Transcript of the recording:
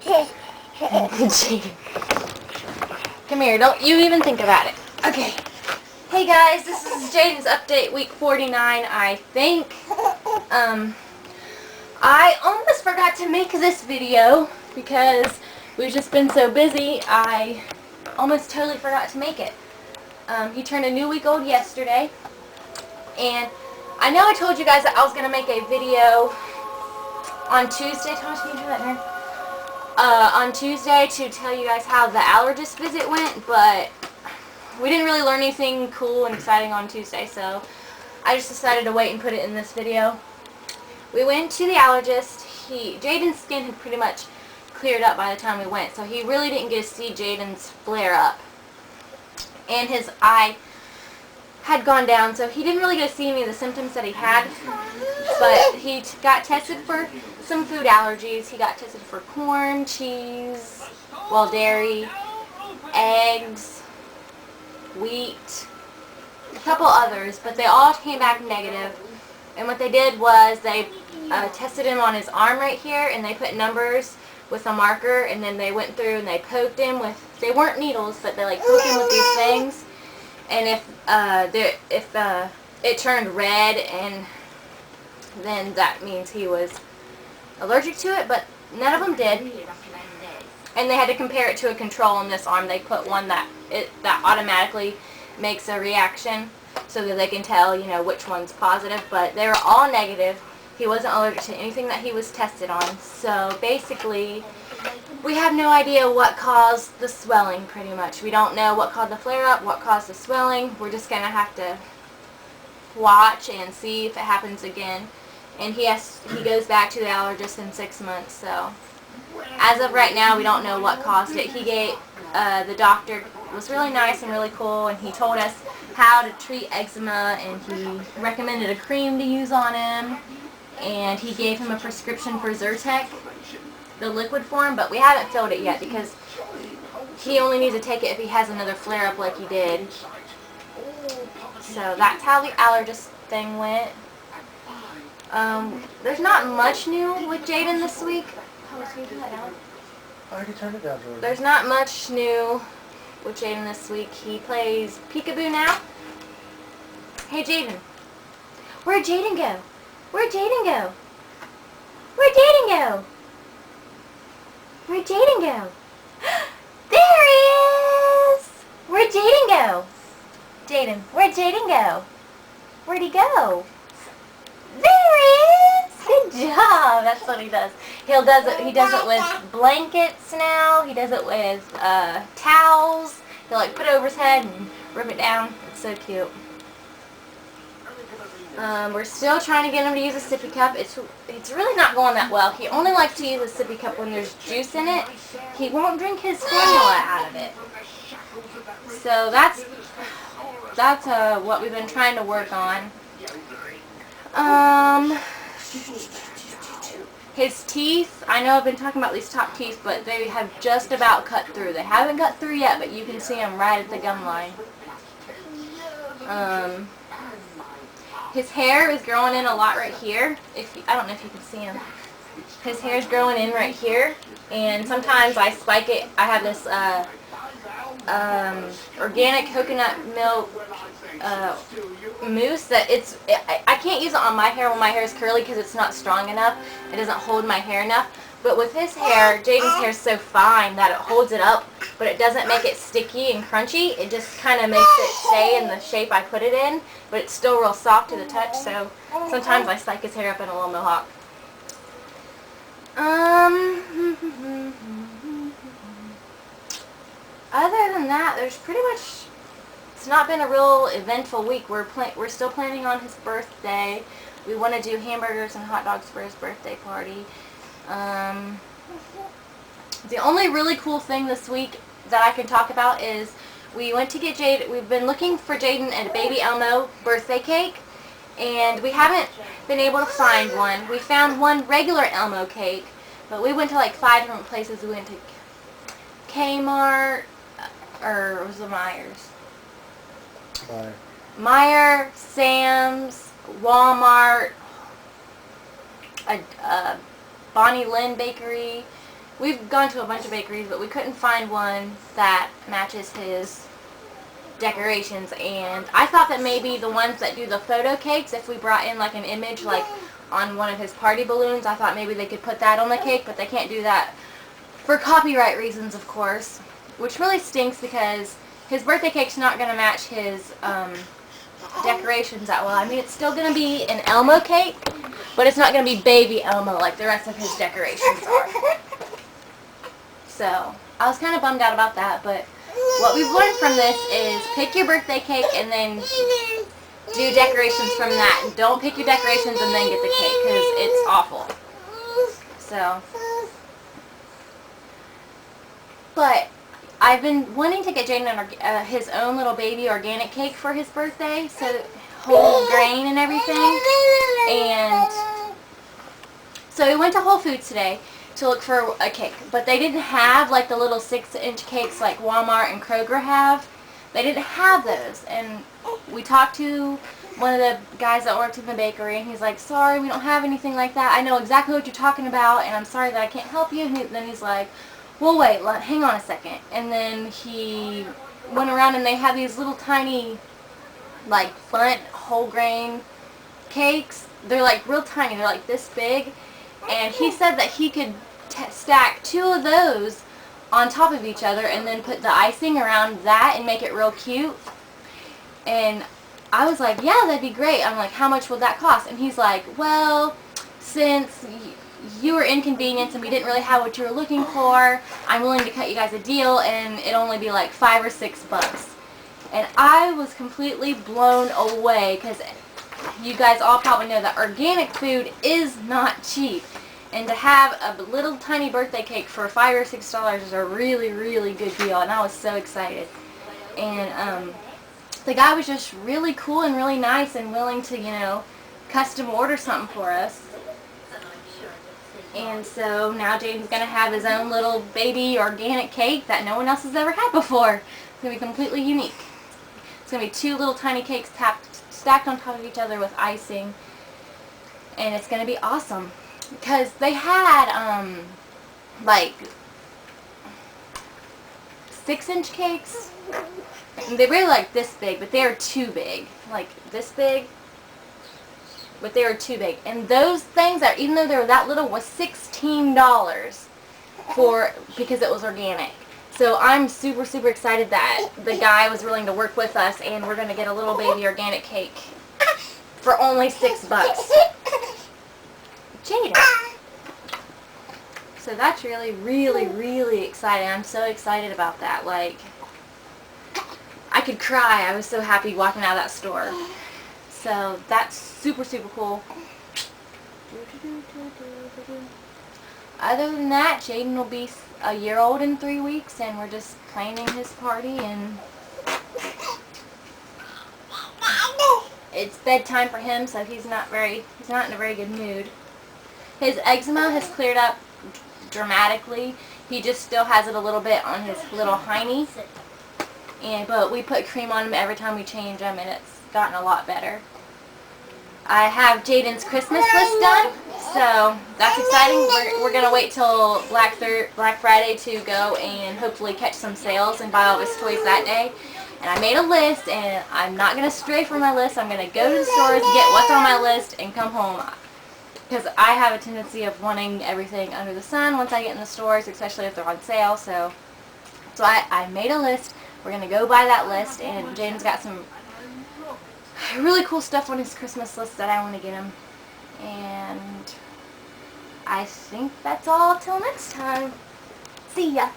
Jayden. Come here, don't you even think about it. Okay. Hey guys, this is Jayden's update, week 49, I think. I almost forgot to make this video because we've just been so busy, I almost totally forgot to make it. He turned a new week old yesterday, and I know I told you guys that I was going to make a video on Tuesday. Thomas, can you do that here? On Tuesday to tell you guys how the allergist visit went, but we didn't really learn anything cool and exciting on Tuesday, so I just decided to wait and put it in this video. We went to the allergist. Jayden's skin had pretty much cleared up by the time we went, so he really didn't get to see Jayden's flare up. And his eye had gone down, so he didn't really get to see any of the symptoms that he had. But he got tested for some food allergies. He got tested for corn, cheese, well, dairy, eggs, wheat, a couple others, but they all came back negative. And what they did was they tested him on his arm right here, and they put numbers with a marker, and then they went through and they poked him with, they weren't needles, but they like poked him with these things. And if it turned red, and then that means he was allergic to it, but none of them did. And they had to compare it to a control on this arm. They put one that automatically makes a reaction so that they can tell, you know, which one's positive, but they were all negative. He wasn't allergic to anything that he was tested on. So basically, we have no idea what caused the swelling, pretty much. We don't know what caused the flare-up, what caused the swelling. We're just going to have to watch and see if it happens again. And he goes back to the allergist in 6 months, so as of right now, we don't know what caused it. The doctor was really nice and really cool, and he told us how to treat eczema, and he recommended a cream to use on him, and he gave him a prescription for Zyrtec, the liquid form, but we haven't filled it yet because he only needs to take it if he has another flare-up like he did. So that's how the allergist thing went. There's not much new with Jayden this week. I already turned it down, Jordan. There's not much new with Jayden this week. He plays peekaboo now. Hey Jayden. Where'd Jayden go? Where'd Jayden go? Where'd Jayden go? Where'd Jayden go? There he is! Where'd Jayden go? Jayden, where'd Jayden go? Where'd he go? There he is! Good job! That's what he does. He does it with blankets now. He does it with towels. He'll like put it over his head and rip it down. It's so cute. We're still trying to get him to use a sippy cup. It's really not going that well. He only likes to use a sippy cup when there's juice in it. He won't drink his formula out of it. So that's what we've been trying to work on. His teeth, I know I've been talking about these top teeth, but they have just about cut through. They haven't cut through yet, but you can see them right at the gum line. His hair is growing in a lot right here. I don't know if you can see him. His hair is growing in right here, and sometimes I spike it. I have this organic coconut milk mousse that I can't use it on my hair when my hair is curly because it's not strong enough. It doesn't hold my hair enough. But with his hair, Jayden's hair is so fine that it holds it up, but it doesn't make it sticky and crunchy. It just kind of makes it stay in the shape I put it in, but it's still real soft to the touch, so sometimes I spike his hair up in a little mohawk. Other than that, there's pretty much, it's not been a real eventful week. We're still planning on his birthday. We want to do hamburgers and hot dogs for his birthday party. The only really cool thing this week that I can talk about is we went to get Jayden. We've been looking for Jayden a Baby Elmo birthday cake, and we haven't been able to find one. We found one regular Elmo cake, but we went to like 5 different places. We went to Kmart, or was it Myers? Meijer, Sam's, Walmart, Bonnie Lynn Bakery, we've gone to a bunch of bakeries, but we couldn't find one that matches his decorations. And I thought that maybe the ones that do the photo cakes, if we brought in like an image like on one of his party balloons, I thought maybe they could put that on the cake, but they can't do that for copyright reasons, of course, which really stinks because his birthday cake's not going to match his decorations that well. I mean, it's still going to be an Elmo cake, but it's not going to be baby Elmo like the rest of his decorations are. So, I was kind of bummed out about that, but what we've learned from this is pick your birthday cake and then do decorations from that. Don't pick your decorations and then get the cake, because it's awful. So, but I've been wanting to get Jayden his own little baby organic cake for his birthday, so whole grain and everything. And so we went to Whole Foods today to look for a cake, but they didn't have like the little 6-inch cakes like Walmart and Kroger have. They didn't have those, and we talked to one of the guys that worked in the bakery, and he's like, sorry, we don't have anything like that. I know exactly what you're talking about, and I'm sorry that I can't help you. And then he's like, well, wait, hang on a second. And then he went around, and they had these little tiny, like, Bundt whole grain cakes. They're like real tiny. They're like this big. And he said that he could stack 2 of those on top of each other and then put the icing around that and make it real cute. And I was like, yeah, that'd be great. I'm like, how much would that cost? And he's like, well, since you were inconvenienced and we didn't really have what you were looking for, I'm willing to cut you guys a deal, and it'll only be like $5 or $6. And I was completely blown away, because you guys all probably know that organic food is not cheap. And to have a little tiny birthday cake for $5 or $6 is a really, really good deal, and I was so excited. And the guy was just really cool and really nice and willing to, you know, custom order something for us. And so now Jayden's going to have his own little baby organic cake that no one else has ever had before. It's going to be completely unique. It's going to be 2 little tiny cakes stacked on top of each other with icing. And it's going to be awesome. Because they had, like, 6-inch cakes. They were like this big, but they were too big. Like this big, but they were too big. And those things, are, even though they were that little, was $16 because it was organic. So I'm super, super excited that the guy was willing to work with us, and we're going to get a little baby organic cake for only $6. Jayden. So that's really, really, really exciting. I'm so excited about that. Like, I could cry. I was so happy walking out of that store. So that's super, super cool. Other than that, Jayden will be a year old in 3 weeks, and we're just planning his party, and it's bedtime for him, so he's not in a very good mood. His eczema has cleared up dramatically. He just still has it a little bit on his little hiney. But we put cream on him every time we change him, and it's gotten a lot better. I have Jayden's Christmas list done, so that's exciting. We're going to wait till Black Friday to go and hopefully catch some sales and buy all his toys that day. And I made a list, and I'm not going to stray from my list. I'm going to go to the stores, get what's on my list, and come home. Because I have a tendency of wanting everything under the sun once I get in the stores, especially if they're on sale. So I made a list. We're going to go by that list, and Jayden's got some really cool stuff on his Christmas list that I want to get him. And I think that's all till next time. See ya.